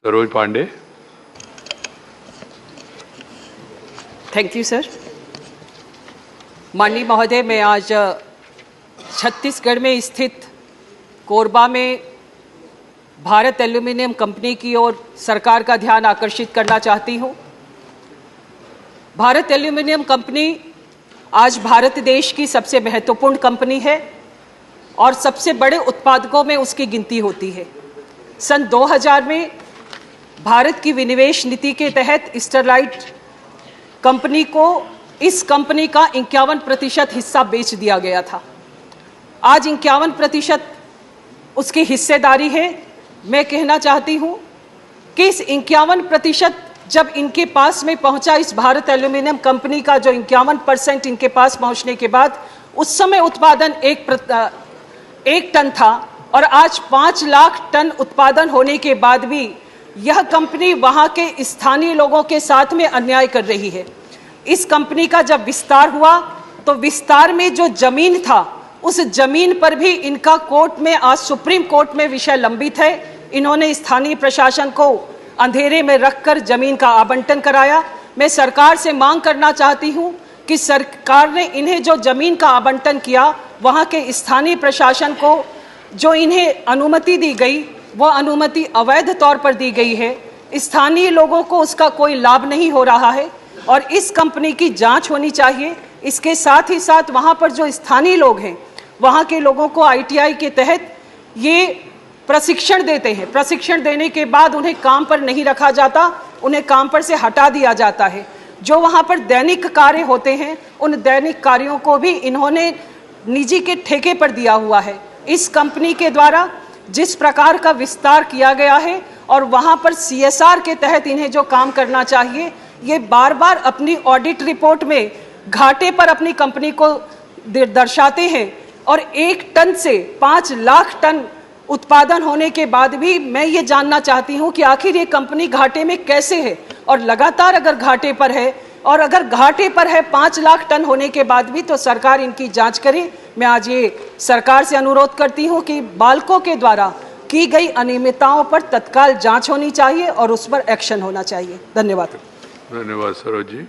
Saroj Pande. Thank you sir. माननीय महोदय, मैं आज छत्तीसगढ़ में स्थित कोरबा में भारत एल्यूमिनियम कंपनी की ओर सरकार का ध्यान आकर्षित करना चाहती हूं। भारत एल्यूमिनियम कंपनी आज भारत देश की सबसे महत्वपूर्ण कंपनी है और सबसे बड़े उत्पादकों में उसकी गिनती होती है। सन 2000 में भारत की विनिवेश नीति के तहत स्टरलाइट कंपनी को इस कंपनी का 51% हिस्सा बेच दिया गया था। आज 51% उसकी हिस्सेदारी है। मैं कहना चाहती हूं कि इस 51% जब इनके पास में पहुंचा, इस भारत एल्यूमिनियम कंपनी का जो 51% इनके पास पहुंचने के बाद उस समय उत्पादन 1 टन था और आज 5 लाख टन उत्पादन होने के बाद भी यह कंपनी वहां के स्थानीय लोगों के साथ में अन्याय कर रही है। इस कंपनी का जब विस्तार हुआ तो विस्तार में जो जमीन था उस जमीन पर भी इनका कोर्ट में, आज सुप्रीम कोर्ट में विषय लंबित है। इन्होंने स्थानीय प्रशासन को अंधेरे में रखकर जमीन का आवंटन कराया। मैं सरकार से मांग करना चाहती हूं कि सरकार ने इन्हें जो जमीन का आवंटन किया, वहां के स्थानीय प्रशासन को जो इन्हें अनुमति दी गई वो अनुमति अवैध तौर पर दी गई है। स्थानीय लोगों को उसका कोई लाभ नहीं हो रहा है और इस कंपनी की जांच होनी चाहिए। इसके साथ ही साथ वहां पर जो स्थानीय लोग हैं, वहां के लोगों को ITI के तहत ये प्रशिक्षण देते हैं। प्रशिक्षण देने के बाद उन्हें काम पर नहीं रखा जाता, उन्हें काम पर से हटा दिया जाता है। जो वहां पर दैनिक कार्य होते हैं, उन दैनिक कार्यों को भी इन्होंने निजी के ठेके पर दिया हुआ है। इस कंपनी के द्वारा जिस प्रकार का विस्तार किया गया है और वहां पर CSR के तहत इन्हें जो काम करना चाहिए, ये बार बार अपनी ऑडिट रिपोर्ट में घाटे पर अपनी कंपनी को दर्शाते हैं और 1 टन से 5 लाख टन उत्पादन होने के बाद भी मैं ये जानना चाहती हूं कि आखिर ये कंपनी घाटे में कैसे है। और लगातार अगर घाटे पर है और अगर घाटे पर है 5 लाख टन होने के बाद भी, तो सरकार इनकी जांच करे। मैं आज ये सरकार से अनुरोध करती हूं कि बाल्को के द्वारा की गई अनियमितताओं पर तत्काल जांच होनी चाहिए और उस पर एक्शन होना चाहिए। धन्यवाद। धन्यवाद सरोज जी।